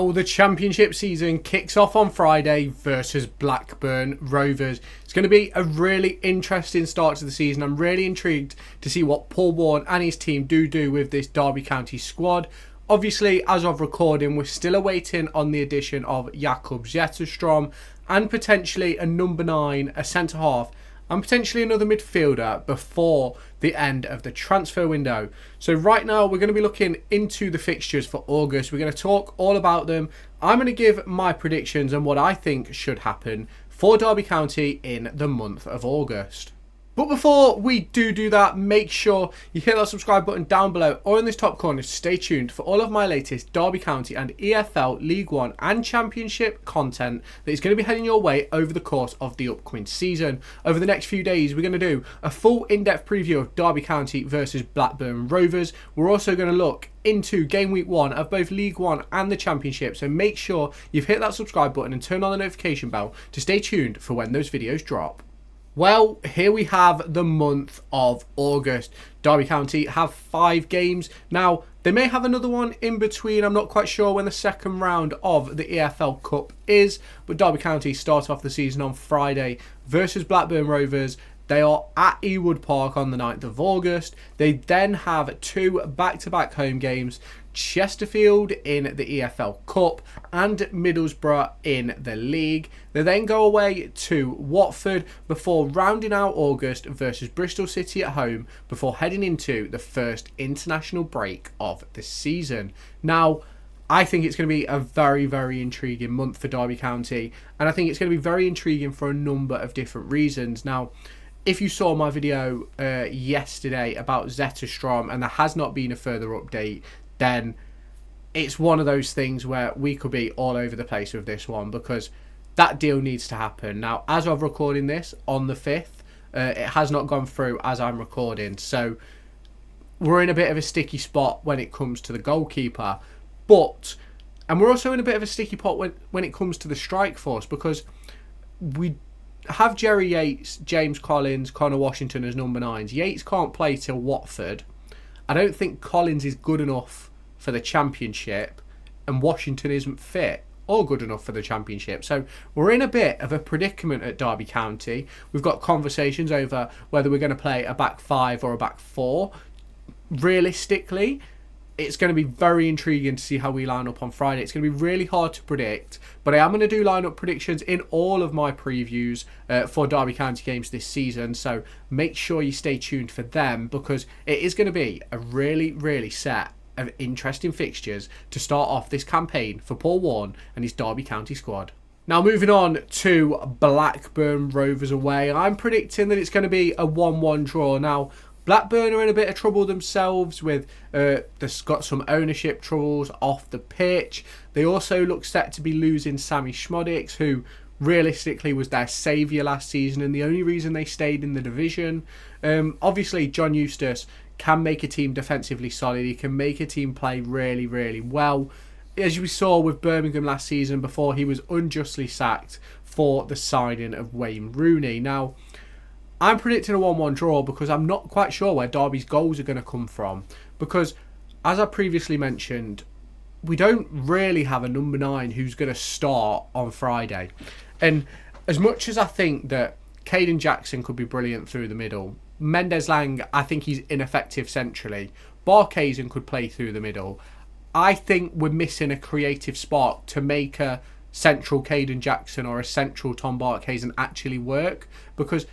Oh, the championship season kicks off on Friday versus Blackburn Rovers. It's going to be a really interesting start to the season. I'm really intrigued to see what Paul Warne and his team do with this Derby County squad. Obviously, as of recording, we're still awaiting on the addition of Jakub Zetterstrom and potentially a number 9, a centre-half, and potentially another midfielder before the end of the transfer window. So right now we're going to be looking into the fixtures for August. We're going to talk all about them. I'm going to give my predictions and what I think should happen for Derby County in the month of August. But before we do that, make sure you hit that subscribe button down below or in this top corner to stay tuned for all of my latest Derby County and EFL, League One and Championship content that is going to be heading your way over the course of the upcoming season. Over the next few days, we're going to do a full in-depth preview of Derby County versus Blackburn Rovers. We're also going to look into game week 1 of both League One and the Championship, so make sure you've hit that subscribe button and turn on the notification bell to stay tuned for when those videos drop. Well, here we have the month of August. Derby County have 5 games. Now, they may have another one in between. I'm not quite sure when the second round of the EFL Cup is. But Derby County start off the season on Friday versus Blackburn Rovers. They are at Ewood Park on the 9th of August. They then have 2 back-to-back home games. Chesterfield in the EFL Cup and Middlesbrough in the league. They then go away to Watford before rounding out August versus Bristol City at home before heading into the first international break of the season. Now, I think it's going to be a very intriguing month for Derby County, and I think it's going to be very intriguing for a number of different reasons. Now, if you saw my video yesterday about Zetterstrom and there has not been a further update, then it's one of those things where we could be all over the place with this one because that deal needs to happen. Now, as of recording this on the 5th, it has not gone through as I'm recording. So we're in a bit of a sticky spot when it comes to the goalkeeper. And we're also in a bit of a sticky pot when it comes to the strike force because we have Jerry Yates, James Collins, Connor Washington as number 9s. Yates can't play till Watford. I don't think Collins is good enough for the Championship, and Washington isn't fit or good enough for the Championship. So we're in a bit of a predicament at Derby County. We've got conversations over whether we're going to play a back 5 or a back 4. Realistically, it's going to be very intriguing to see how we line up on Friday. It's going to be really hard to predict, but I am going to do lineup predictions in all of my previews for Derby County games this season. So make sure you stay tuned for them because it is going to be a really set of interesting fixtures to start off this campaign for Paul Warne and his Derby County squad. Now moving on to Blackburn Rovers away, I'm predicting that it's going to be a 1-1 draw. Now, Blackburn are in a bit of trouble themselves with they've got some ownership troubles off the pitch. They also look set to be losing Sammy Schmodix, who realistically was their saviour last season and the only reason they stayed in the division. Obviously, John Eustace can make a team defensively solid. He can make a team play really well. As we saw with Birmingham last season before he was unjustly sacked for the signing of Wayne Rooney. Now, I'm predicting a 1-1 draw because I'm not quite sure where Derby's goals are going to come from. Because, as I previously mentioned, we don't really have a number 9 who's going to start on Friday. And as much as I think that Caden Jackson could be brilliant through the middle, Mendes Lang, I think he's ineffective centrally. Barkhuizen could play through the middle. I think we're missing a creative spark to make a central Caden Jackson or a central Tom Barkhuizen actually work because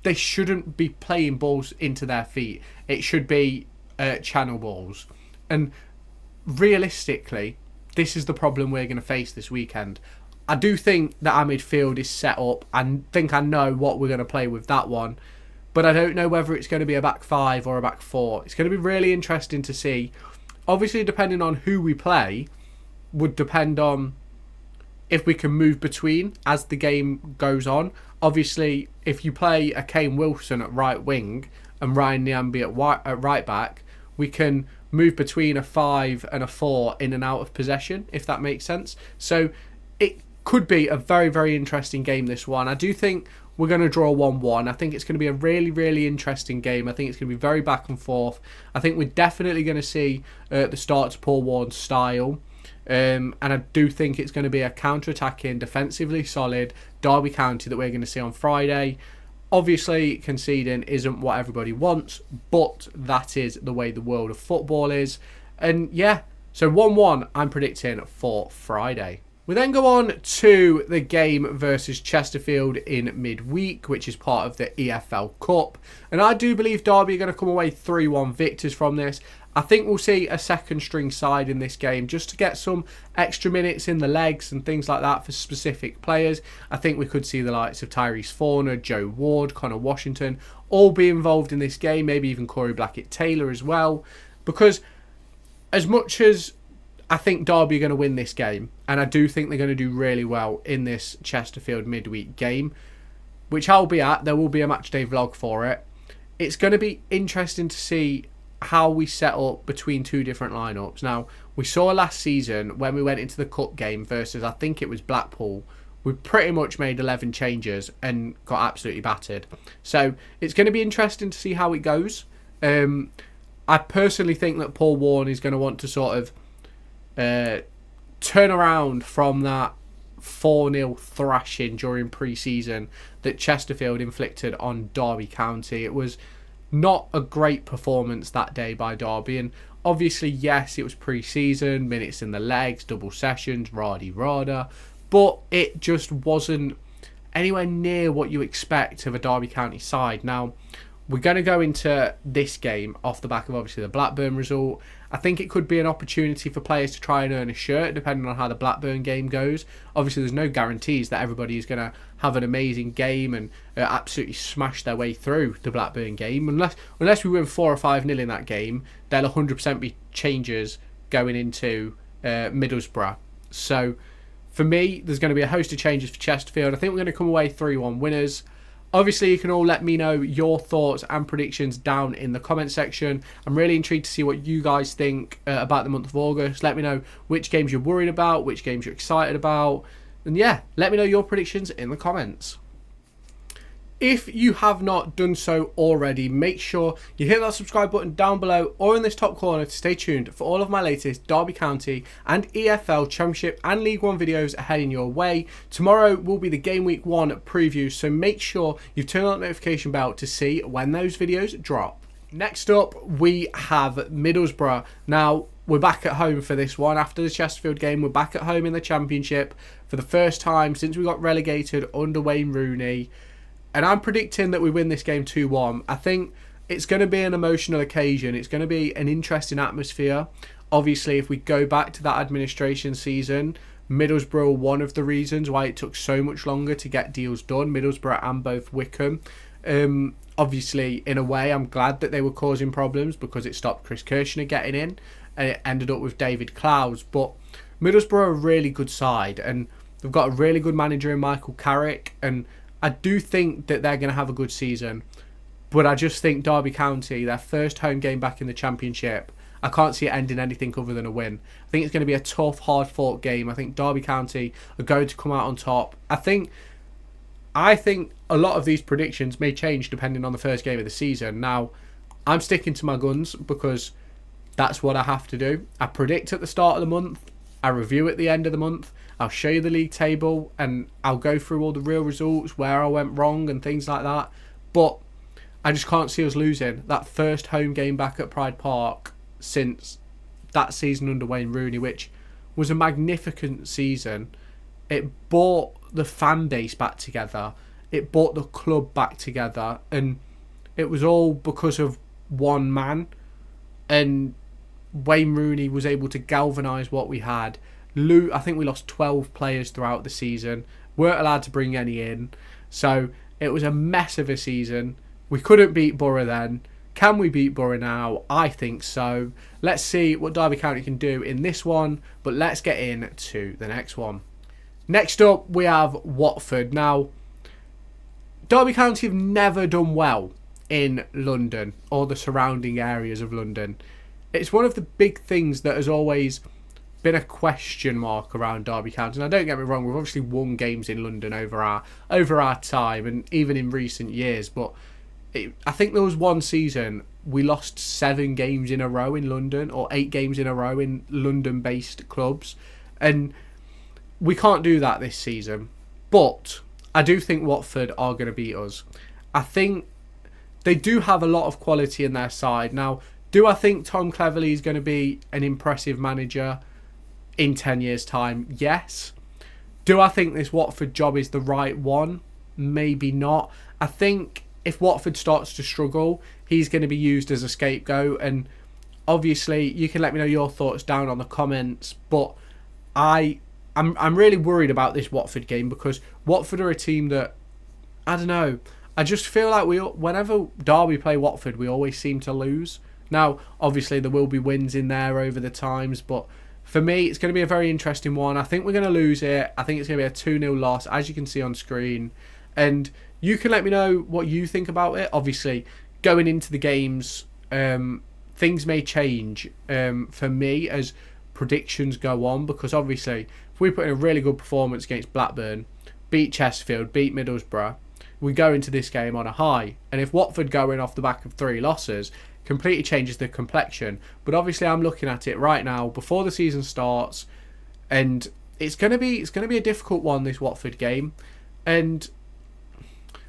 they shouldn't be playing balls into their feet. It should be channel balls. And realistically, this is the problem we're going to face this weekend. I do think that our midfield is set up. I think I know what we're going to play with that one. But I don't know whether it's going to be a back 5 or a back 4. It's going to be really interesting to see. Obviously, depending on who we play, would depend on if we can move between as the game goes on. Obviously, if you play a Kane Wilson at right wing and Ryan Niambi at right back, we can move between a 5 and a 4 in and out of possession, if that makes sense. So it could be a very interesting game, this one. I do think we're going to draw 1-1. I think it's going to be a really interesting game. I think it's going to be very back and forth. I think we're definitely going to see the start to Paul Warne's style. And I do think it's going to be a counter-attacking, defensively solid Derby County that we're going to see on Friday. Obviously, conceding isn't what everybody wants, but that is the way the world of football is. And yeah, so 1-1 I'm predicting for Friday. We then go on to the game versus Chesterfield in midweek, which is part of the EFL Cup. And I do believe Derby are going to come away 3-1 victors from this. I think we'll see a second string side in this game just to get some extra minutes in the legs and things like that for specific players. I think we could see the likes of Tyrese Forner, Joe Ward, Connor Washington all be involved in this game, maybe even Corey Blackett-Taylor as well. Because as much as I think Derby are going to win this game, and I do think they're going to do really well in this Chesterfield midweek game, which I'll be at, there will be a matchday vlog for it. It's going to be interesting to see how we set up between two different lineups. Now, we saw last season when we went into the cup game versus, I think it was Blackpool, we pretty much made 11 changes and got absolutely battered. So it's going to be interesting to see how it goes. I personally think that Paul Warne is going to want to sort of turn around from that 4-0 thrashing during pre-season that Chesterfield inflicted on Derby County. It was not a great performance that day by Derby, and obviously yes, it was pre-season, minutes in the legs, double sessions, rada, but it just wasn't anywhere near what you expect of a Derby County side. Now, we're going to go into this game off the back of obviously the Blackburn result. I think it could be an opportunity for players to try and earn a shirt depending on how the Blackburn game goes. Obviously, there's no guarantees that everybody is going to have an amazing game and absolutely smash their way through the Blackburn game. Unless we win 4 or 5-0 in that game, there'll 100% be changes going into Middlesbrough. So, for me, there's going to be a host of changes for Chesterfield. I think we're going to come away 3-1 winners. Obviously, you can all let me know your thoughts and predictions down in the comment section. I'm really intrigued to see what you guys think about the month of August. Let me know which games you're worried about, which games you're excited about. And yeah, let me know your predictions in the comments. If you have not done so already, make sure you hit that subscribe button down below or in this top corner to stay tuned for all of my latest Derby County and EFL Championship and League One videos heading your way. Tomorrow will be the Game Week 1 preview, so make sure you've turned on the notification bell to see when those videos drop. Next up, we have Middlesbrough. Now, we're back at home for this one. After the Chesterfield game, we're back at home in the Championship for the first time since we got relegated under Wayne Rooney. And I'm predicting that we win this game 2-1. I think it's going to be an emotional occasion. It's going to be an interesting atmosphere. Obviously, if we go back to that administration season, Middlesbrough, one of the reasons why it took so much longer to get deals done, Middlesbrough and both Wickham. Obviously, in a way, I'm glad that they were causing problems because it stopped Chris Kirshner getting in and it ended up with David Clowes. But Middlesbrough are a really good side and they've got a really good manager in Michael Carrick, and I do think that they're going to have a good season, but I just think Derby County, their first home game back in the Championship, I can't see it ending anything other than a win. I think it's going to be a tough, hard-fought game. I think Derby County are going to come out on top. I think a lot of these predictions may change depending on the first game of the season. Now, I'm sticking to my guns because that's what I have to do. I predict at the start of the month, I review at the end of the month, I'll show you the league table and I'll go through all the real results, where I went wrong and things like that. But I just can't see us losing that first home game back at Pride Park since that season under Wayne Rooney, which was a magnificent season. It brought the fan base back together. It brought the club back together. And it was all because of one man. And Wayne Rooney was able to galvanise what we had. I think we lost 12 players throughout the season. Weren't allowed to bring any in. So it was a mess of a season. We couldn't beat Borough then. Can we beat Borough now? I think so. Let's see what Derby County can do in this one. But let's get into the next one. Next up, we have Watford. Now, Derby County have never done well in London or the surrounding areas of London. It's one of the big things that has always been a question mark around Derby County. Now, don't get me wrong, we've obviously won games in London over our time and even in recent years, but I think there was one season we lost 7 games in a row in London or 8 games in a row in London-based clubs, And we can't do that this season. But I do think Watford are going to beat us. I think they do have a lot of quality in their side. Now, do I think Tom Cleverley is going to be an impressive manager in 10 years' time? Yes. Do I think this Watford job is the right one? Maybe not. I think if Watford starts to struggle, he's going to be used as a scapegoat. And obviously, you can let me know your thoughts down on the comments. But I'm really worried about this Watford game because Watford are a team that, I don't know, I just feel like whenever Derby play Watford, we always seem to lose. Now, obviously, there will be wins in there over the times, but for me, it's going to be a very interesting one. I think we're going to lose it. I think it's going to be a 2-0 loss, as you can see on screen. And you can let me know what you think about it. Obviously, going into the games, things may change for me as predictions go on, because obviously, if we put in a really good performance against Blackburn, beat Chesterfield, beat Middlesbrough, we go into this game on a high. And if Watford go in off the back of 3 losses, completely changes the complexion. But obviously I'm looking at it right now before the season starts, and it's going to be a difficult one, this Watford game, and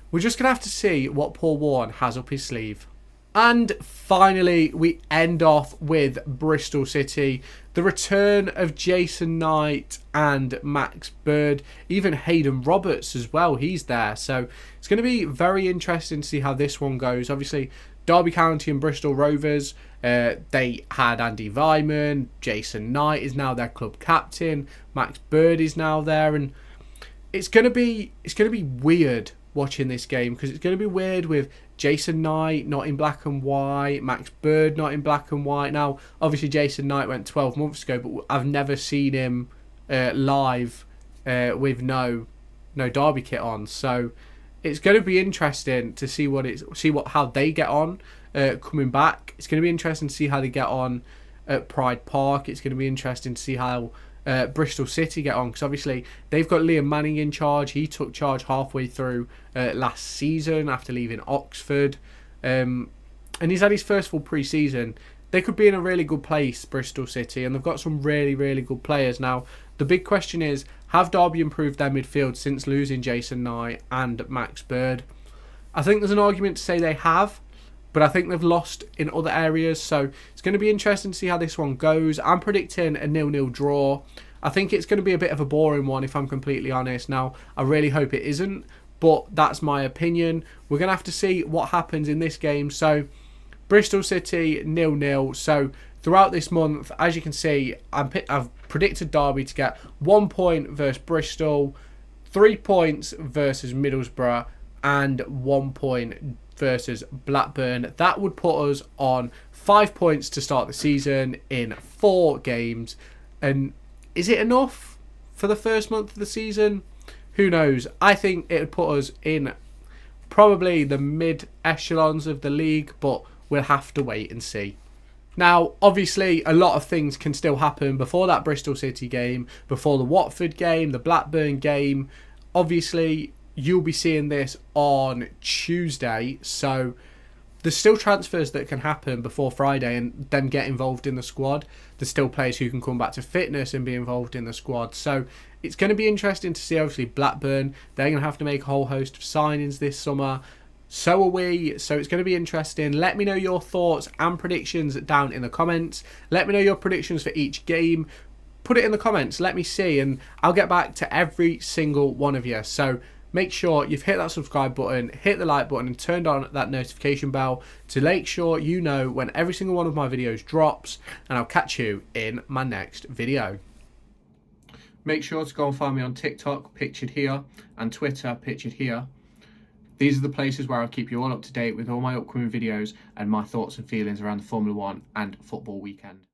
we're just going to have to see what Paul Warne has up his sleeve. And finally, we end off with Bristol City. The return of Jason Knight and Max Bird, even Hayden Roberts as well, he's there. So it's going to be very interesting to see how this one goes. Obviously, Derby County and Bristol Rovers, they had Andy Vyman. Jason Knight is now their club captain. Max Bird is now there, and it's going to be weird watching this game, because it's going to be weird with Jason Knight not in black and white, Max Bird not in black and white. Now, obviously, Jason Knight went 12 months ago, but I've never seen him live with no Derby kit on. So it's going to be interesting to see how they get on coming back. It's going to be interesting to see how they get on at Pride Park. It's going to be interesting to see how Bristol City get on, because obviously they've got Liam Manning in charge. He took charge halfway through last season after leaving Oxford, and he's had his first full pre-season. They could be in a really good place, Bristol City, and they've got some really, really good players. Now, the big question is, have Derby improved their midfield since losing Jason Knight and Max Bird? I think there's an argument to say they have, but I think they've lost in other areas, so it's going to be interesting to see how this one goes. I'm predicting a 0-0 draw. I think it's going to be a bit of a boring one, if I'm completely honest. Now, I really hope it isn't, but that's my opinion. We're going to have to see what happens in this game. So, Bristol City 0-0. So, throughout this month, as you can see, I've predicted Derby to get 1 point versus Bristol, 3 points versus Middlesbrough, and 1 point versus Blackburn. That would put us on 5 points to start the season in 4 games. And is it enough for the first month of the season? Who knows? I think it would put us in probably the mid echelons of the league, but we'll have to wait and see. Now, obviously, a lot of things can still happen before that Bristol City game, before the Watford game, the Blackburn game. Obviously, you'll be seeing this on Tuesday, so there's still transfers that can happen before Friday and them get involved in the squad. There's still players who can come back to fitness and be involved in the squad. So it's going to be interesting to see. Obviously, Blackburn, they're going to have to make a whole host of signings this summer. So are we. So it's going to be interesting. Let me know your thoughts and predictions down in the comments. Let me know your predictions for each game. Put it in the comments. Let me see, and I'll get back to every single one of you. So make sure you've hit that subscribe button, hit the like button, and turned on that notification bell to make sure you know when every single one of my videos drops, and I'll catch you in my next video. Make sure to go and find me on TikTok, pictured here, and Twitter, pictured here. These are the places where I'll keep you all up to date with all my upcoming videos and my thoughts and feelings around the Formula 1 and football weekend.